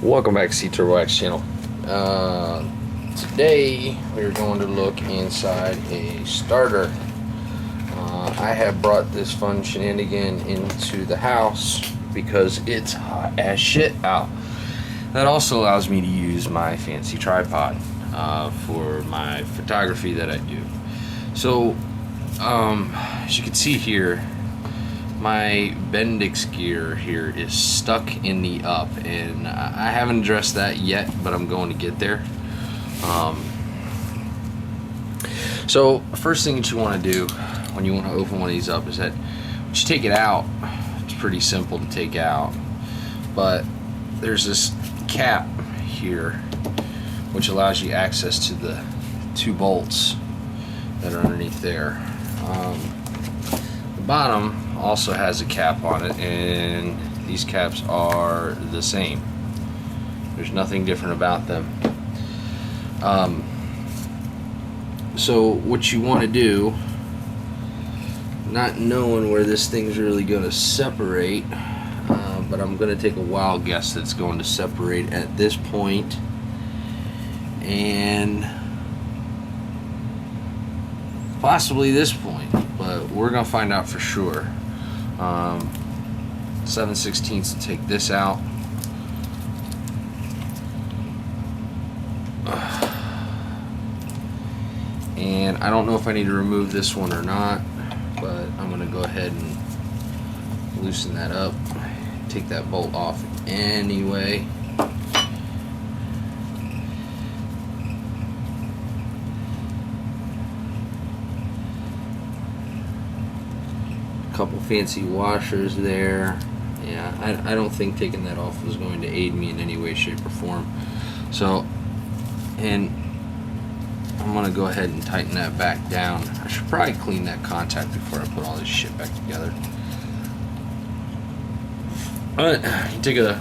Welcome back to C Turbo X channel. Today we're going to look inside a starter. I have brought this fun shenanigan into the house because it's hot as shit out. That also allows me to use my fancy tripod for my photography that I do. So as you can see here, my Bendix gear here is stuck in the up, and I haven't addressed that yet, but I'm going to get there. So first thing that you want to do when you want to open one of these up is that once you take it out, it's pretty simple to take out, but there's this cap here which allows you access to the two bolts that are underneath there. The bottom also has a cap on it, and these caps are the same. There's nothing different about them. So what you want to do, not knowing where this thing's really going to separate, but I'm going to take a wild guess that it's going to separate at this point and possibly this point, but we're going to find out for sure. 7/16 to take this out. And I don't know if I need to remove this one or not, but I'm going to go ahead and loosen that up. Take that bolt off anyway. Couple fancy washers there. Yeah, I don't think taking that off was going to aid me in any way, shape, or form. So, and I'm gonna go ahead and tighten that back down. I should probably clean that contact before I put all this shit back together. Alright, you take a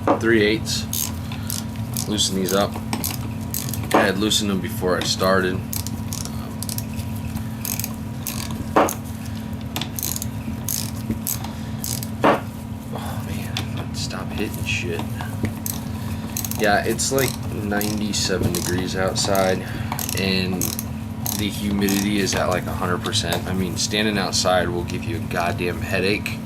3/8, loosen these up. I had loosened them before I started. Hitting shit. Yeah, it's like 97 degrees outside, and the humidity is at like 100%. I mean, standing outside will give you a goddamn headache.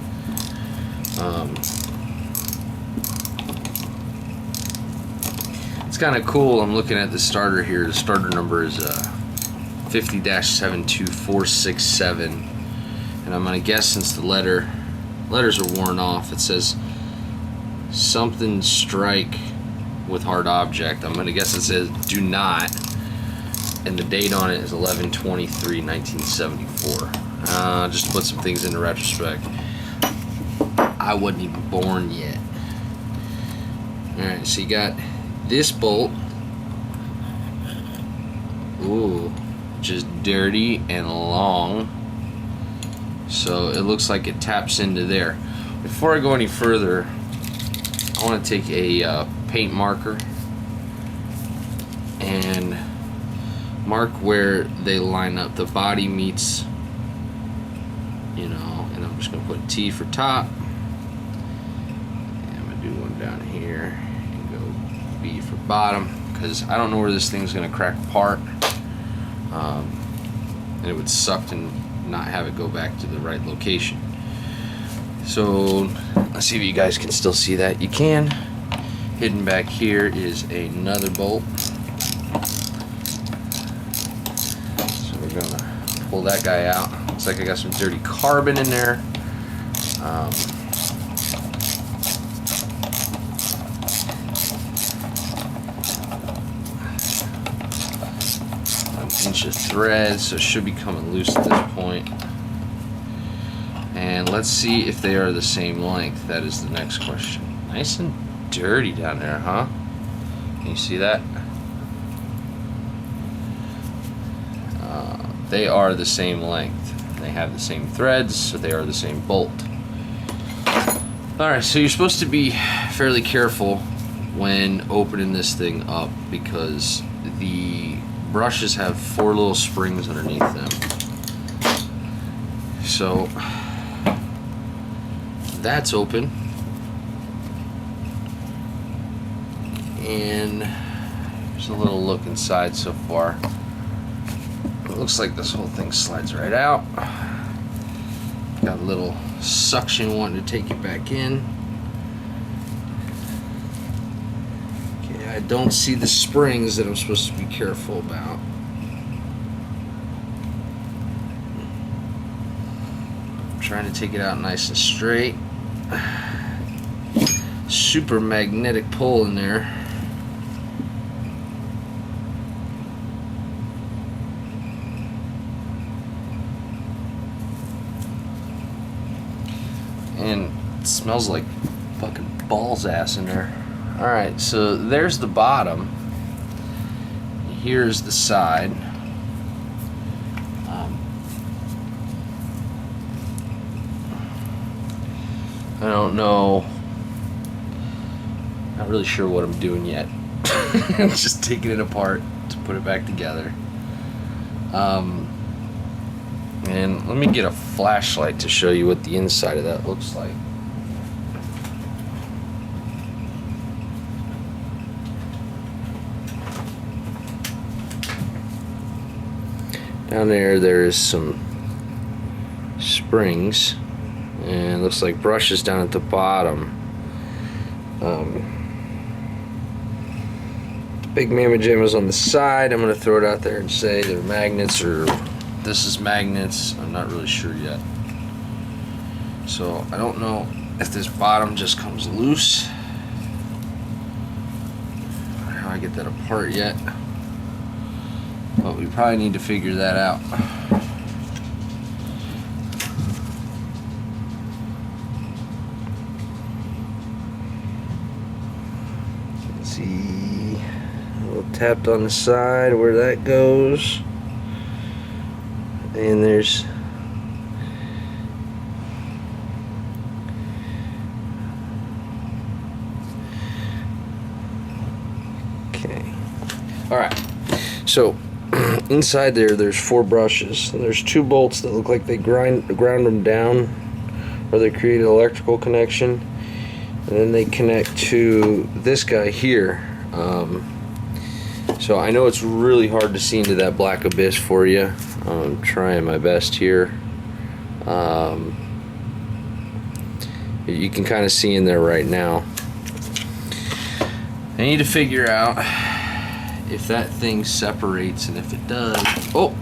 It's kind of cool. I'm looking at the starter here. The starter number is 50-72467, and I'm gonna guess since the letters are worn off, it says something strike with hard object. I'm gonna guess it says do not, and the date on it is 11/23/1974. Just to put some things into retrospect, I wasn't even born yet. Alright, so you got this bolt, ooh, just dirty and long, so it looks like it taps into there. Before I go any further, I want to take a paint marker and mark where they line up. The body meets, you know, and I'm just going to put T for top. And I'm going to do one down here and go B for bottom, because I don't know where this thing's going to crack apart. And it would suck to not have it go back to the right location. So let's see if you guys can still see that. You can. Hidden back here is another bolt. So we're gonna pull that guy out. Looks like I got some dirty carbon in there. An inch of thread, so it should be coming loose at this point. And let's see if they are the same length. That is the next question. Nice and dirty down there, huh? Can you see that? They are the same length. They have the same threads, so they are the same bolt. Alright, so you're supposed to be fairly careful when opening this thing up, because the brushes have 4 little springs underneath them. So that's open. And there's a little look inside so far. It looks like this whole thing slides right out. Got a little suction wanting to take it back in. Okay, I don't see the springs that I'm supposed to be careful about. I'm trying to take it out nice and straight. Super magnetic pull in there. And it smells like fucking balls ass in there. Alright, so there's the bottom. Here's the side. I don't know. Not really sure what I'm doing yet. I'm just taking it apart to put it back together. And let me get a flashlight to show you what the inside of that looks like. Down there's some springs, and it looks like brushes down at the bottom. The big mamma jammas on the side. I'm gonna throw it out there and say they're magnets, or this is magnets. I'm not really sure yet. So I don't know if this bottom just comes loose, or how I get that apart yet. But we probably need to figure that out. Let's see, a little tapped on the side where that goes. And there's okay. All right. So inside there's 4 brushes, and there's 2 bolts that look like they ground them down, or they create an electrical connection, and then they connect to this guy here. So I know it's really hard to see into that black abyss for you. I'm trying my best here. You can kind of see in there right now. I need to figure out if that thing separates, and if it does, oh,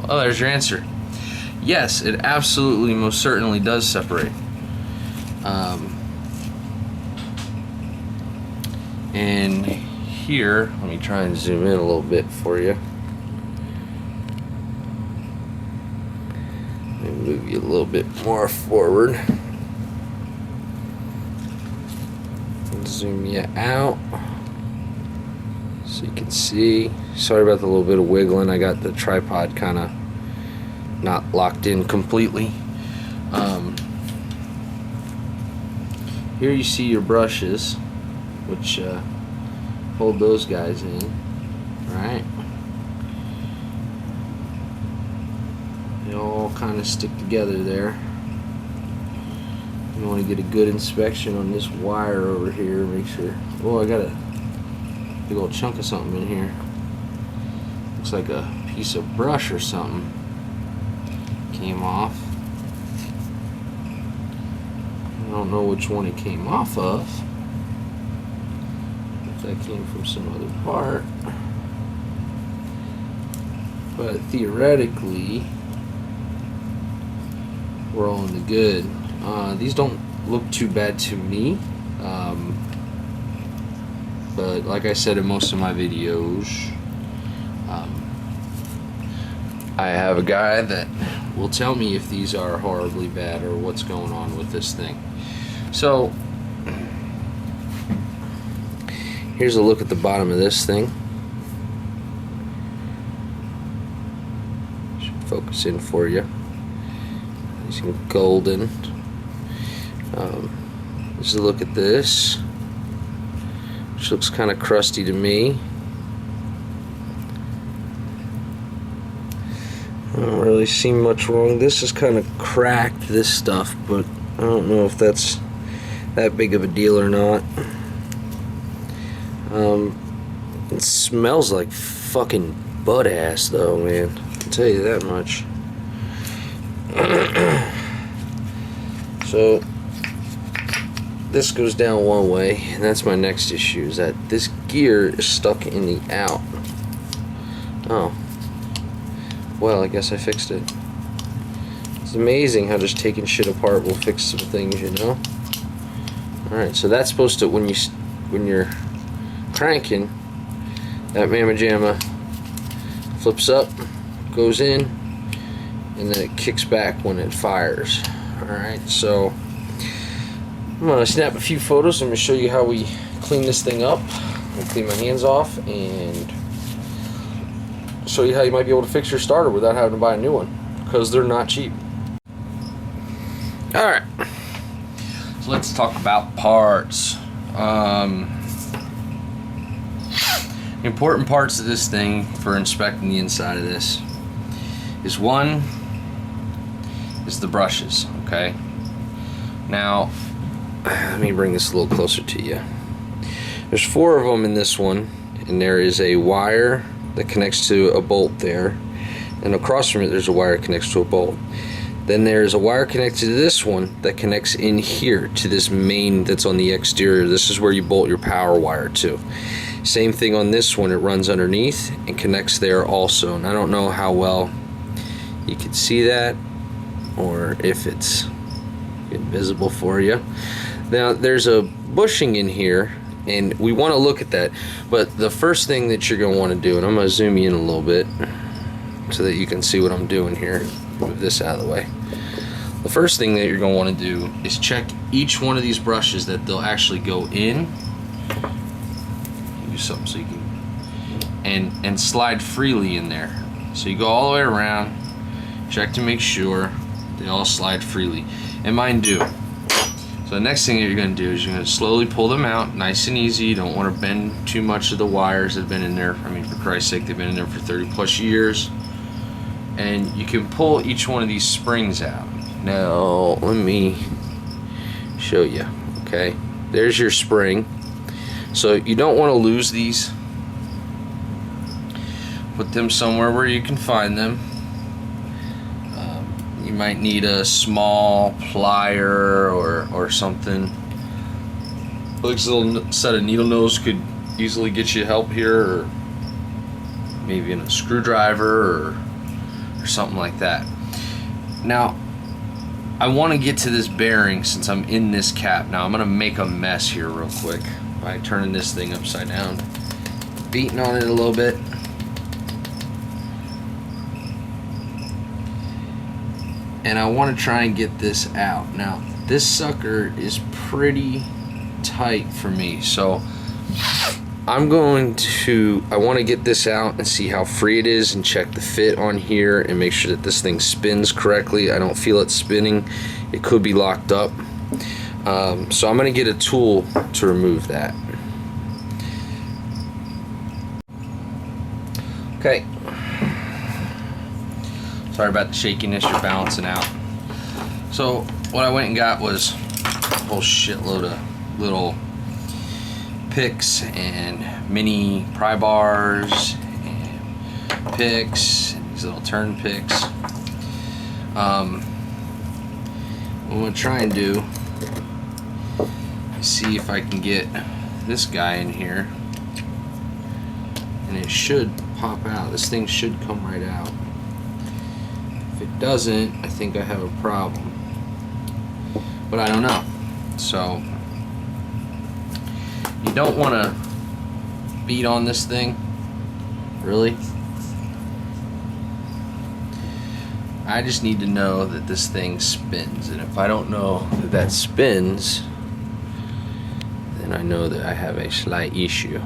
well, there's your answer. Yes, it absolutely, most certainly does separate. And here, let me try and zoom in a little bit for you. Let me move you a little bit more forward. And zoom you out so you can see. Sorry about the little bit of wiggling. I got the tripod kind of not locked in completely. Here you see your brushes, which hold those guys in, right? They all kind of stick together there. You want to get a good inspection on this wire over here. Make sure. Oh, I got a big old chunk of something in here. Looks like a piece of brush or something came off. I don't know which one it came off of. If that came from some other part. But theoretically, we're all in the good. These don't look too bad to me. But like I said in most of my videos, I have a guy that will tell me if these are horribly bad or what's going on with this thing. So here's a look at the bottom of this thing. Should focus in for you. It's golden. Just a look at this, which looks kind of crusty to me. I don't really see much wrong. This is kind of cracked, this stuff, but I don't know if that's that big of a deal or not. It smells like fucking butt ass though, man. I'll tell you that much. So this goes down one way, and that's my next issue, is that this gear is stuck in the out. Oh. Well, I guess I fixed it. It's amazing how just taking shit apart will fix some things, you know? Alright, so that's supposed to, when you're cranking, that mamma jamma flips up, goes in, and then it kicks back when it fires. Alright, so I'm going to snap a few photos. I'm going to show you how we clean this thing up. I'll clean my hands off and show you how you might be able to fix your starter without having to buy a new one, because they're not cheap. Alright, so let's talk about parts. Important parts of this thing for inspecting the inside of this is, one is the brushes. Okay, now let me bring this a little closer to you. There's 4 of them in this one, and there is a wire that connects to a bolt there, and across from it there's a wire that connects to a bolt. Then there's a wire connected to this one that connects in here to this main that's on the exterior. This is where you bolt your power wire to. Same thing on this one, it runs underneath and connects there also. And I don't know how well you can see that, or if it's invisible for you. Now there's a bushing in here, and we want to look at that, but the first thing that you're going to want to do, and I'm going to zoom you in a little bit so that you can see what I'm doing here. Move this out of the way. The first thing that you're going to want to do is check each one of these brushes that they'll actually go in. Do something so you can and slide freely in there. So you go all the way around, check to make sure they all slide freely, and mine do. So the next thing that you're going to do is you're going to slowly pull them out, nice and easy. You don't want to bend too much of the wires that have been in there. I mean, for Christ's sake, they've been in there for 30 plus years. And you can pull each one of these springs out. Now let me show you. Okay, there's your spring. So you don't want to lose these. Put them somewhere where you can find them. You might need a small plier or something. This little set of needle nose could easily get you help here, or maybe in a screwdriver or something like that. Now I want to get to this bearing since I'm in this cap. Now I'm going to make a mess here real quick by turning this thing upside down, beating on it a little bit. And I want to try and get this out. Now this sucker is pretty tight for me, so I want to get this out and see how free it is and check the fit on here and make sure that this thing spins correctly. I don't feel it spinning. It could be locked up. So I'm going to get a tool to remove that. Okay. Sorry about the shakiness, you're balancing out. So what I went and got was a whole shitload of little picks and mini pry bars and picks, and these little turn picks. What I'm going to try and do is see if I can get this guy in here, and it should pop out. This thing should come right out. If it doesn't, I think I have a problem, but I don't know. So you don't want to beat on this thing, really. I just need to know that this thing spins, and if I don't know that that spins, then I know that I have a slight issue.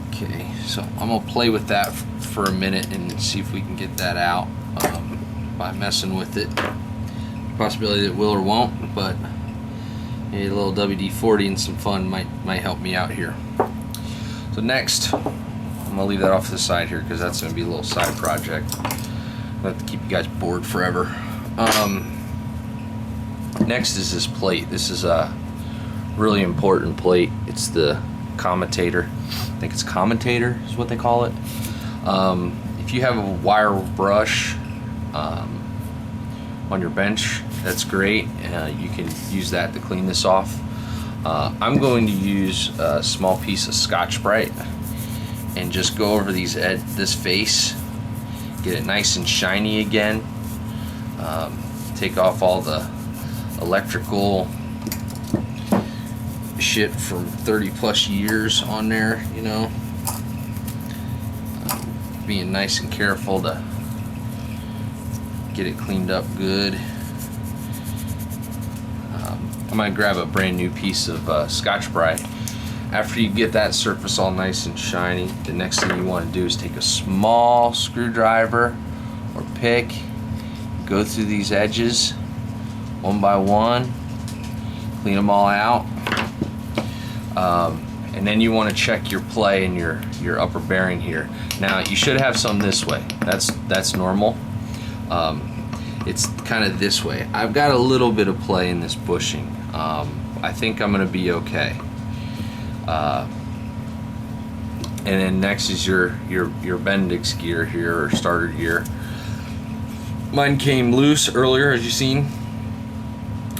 Okay, so I'm gonna play with that for a minute and see if we can get that out by messing with it. Possibility that it will or won't, but a little WD-40 and some fun might help me out here. So next, I'm gonna leave that off to the side here because that's gonna be a little side project. I have to keep you guys bored forever. Next is this plate. This is a really important plate. It's the commutator. I think it's commutator is what they call it. If you have a wire brush on your bench, that's great. You can use that to clean this off. I'm going to use a small piece of Scotch-Brite and just go over this face, get it nice and shiny again. Take off all the electrical shit from 30 plus years on there, you know. Being nice and careful to get it cleaned up good. I'm going to grab a brand new piece of Scotch-Brite. After you get that surface all nice and shiny, the next thing you want to do is take a small screwdriver or pick, go through these edges one by one, clean them all out, and then you want to check your play and your upper bearing here. Now you should have some this way. That's normal. It's kind of this way. I've got a little bit of play in this bushing. I think I'm gonna be okay. And then next is your Bendix gear here, or starter gear. Mine came loose earlier, as you've seen.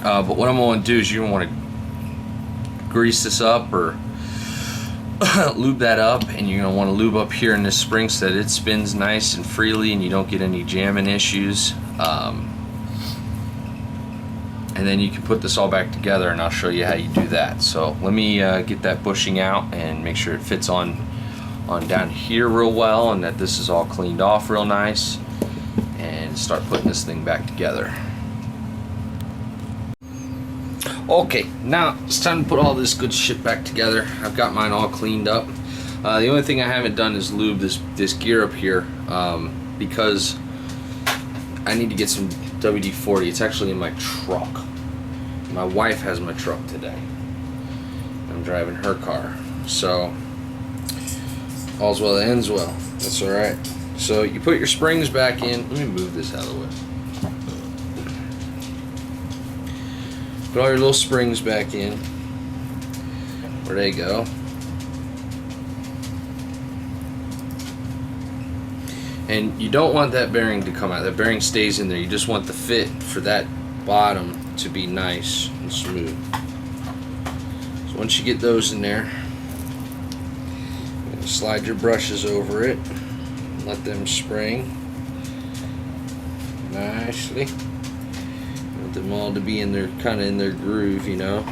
But what I'm going to do is, you don't want to grease this up or lube that up, and you're going to want to lube up here in this spring so that it spins nice and freely and you don't get any jamming issues. And then you can put this all back together, and I'll show you how you do that. So let me get that bushing out and make sure it fits on down here real well, and that this is all cleaned off real nice, and start putting this thing back together. Okay, now it's time to put all this good shit back together. I've got mine all cleaned up. The only thing I haven't done is lube this gear up here, because I need to get some WD-40. It's actually in my truck. My wife has my truck today. I'm driving her car. So, all's well that ends well. That's alright. So, you put your springs back in. Let me move this out of the way. Put all your little springs back in. Where they go. And you don't want that bearing to come out. That bearing stays in there. You just want the fit for that bottom to be nice and smooth. So once you get those in there, slide your brushes over it. Let them spring nicely. Want them all to be in their kind of in their groove, you know.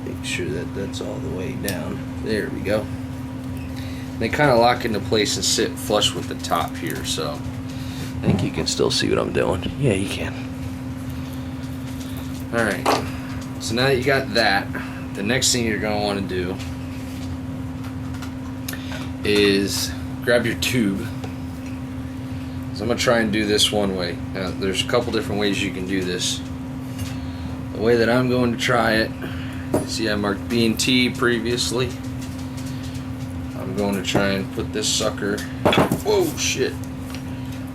Make sure that that's all the way down. There we go. They kind of lock into place and sit flush with the top here, so I think you can still see what I'm doing. Yeah, you can. Alright, so now that you got that, the next thing you're going to want to do is grab your tube. So I'm going to try and do this one way. Now, there's a couple different ways you can do this. The way that I'm going to try it, see I marked B and T previously. I'm going to try and put this sucker, whoa shit,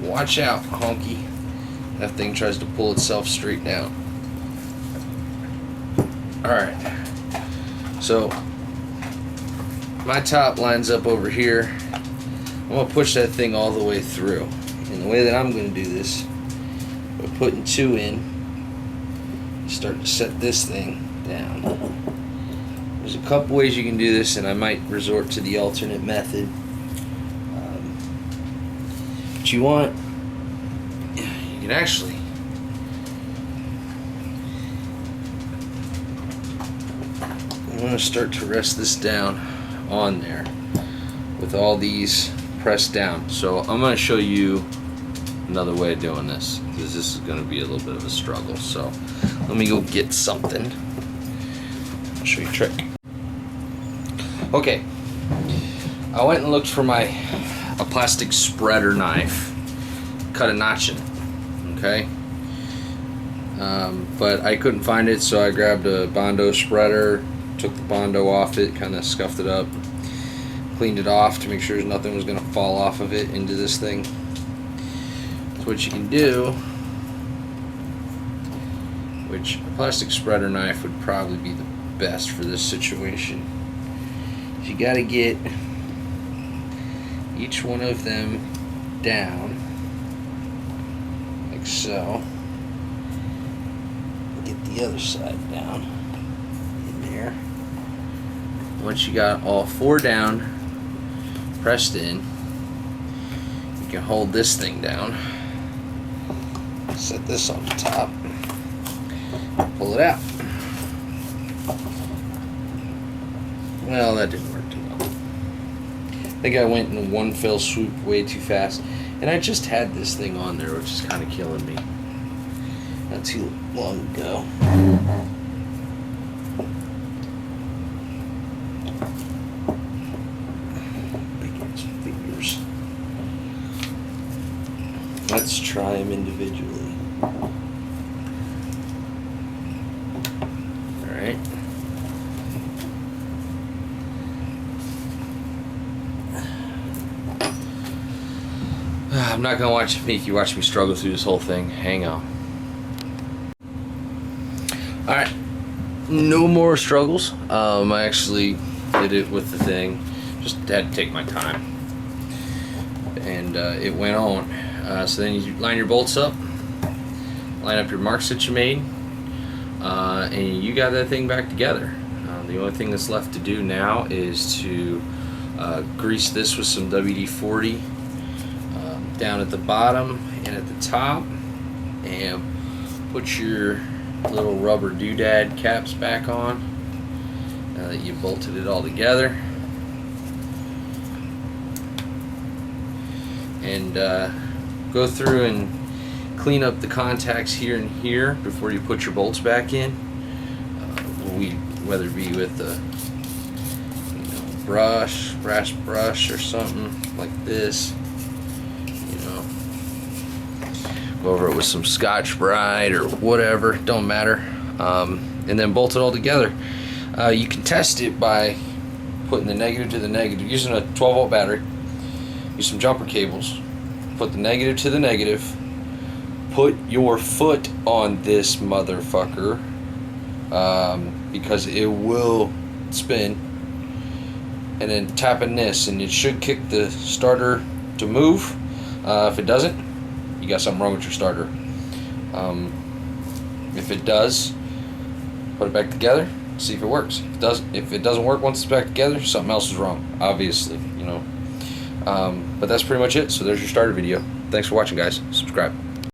watch out honky, that thing tries to pull itself straight down. Alright, so my top lines up over here. I'm going to push that thing all the way through, and the way that I'm going to do this, by putting two in, start to set this thing down. There's a couple ways you can do this, and I might resort to the alternate method. But you want, you can actually I'm going to start to rest this down on there with all these pressed down. So I'm going to show you another way of doing this, because this is going to be a little bit of a struggle. So let me go get something. I'll show you a trick. Okay, I went and looked for a plastic spreader knife, cut a notch in it, okay? But I couldn't find it, so I grabbed a Bondo spreader, took the Bondo off it, kind of scuffed it up, cleaned it off to make sure nothing was going to fall off of it into this thing. So what you can do which a plastic spreader knife would probably be the best for this situation. You got to get each one of them down like so. Get the other side down in there. Once you got all 4 down, pressed in, you can hold this thing down. Set this on the top. Pull it out. Well, that didn't work too well. I think I went in one fell swoop way too fast, and I just had this thing on there, which is kind of killing me. Not too long ago. Big fingers. Let's try them individually. All right. I'm not gonna make you watch me struggle through this whole thing. Hang on. All right, no more struggles. I actually did it with the thing. Just had to take my time, and it went on. So then you line your bolts up, line up your marks that you made, and you got that thing back together. The only thing that's left to do now is to grease this with some WD-40 down at the bottom and at the top, and put your little rubber doodad caps back on now that you bolted it all together, and go through and clean up the contacts here and here before you put your bolts back in, whether it be with the brass brush or something like this. Go over it with some Scotch-Brite or whatever, don't matter, and then bolt it all together. You can test it by putting the negative to the negative, using a 12-volt battery. Use some jumper cables, put the negative to the negative, put your foot on this motherfucker, because it will spin, and then tapping this, and it should kick the starter to move. If it doesn't, you got something wrong with your starter. If it does, put it back together, see if it works. If it doesn't work once it's back together, something else is wrong, obviously, But that's pretty much it. So there's your starter video. Thanks for watching, guys. Subscribe.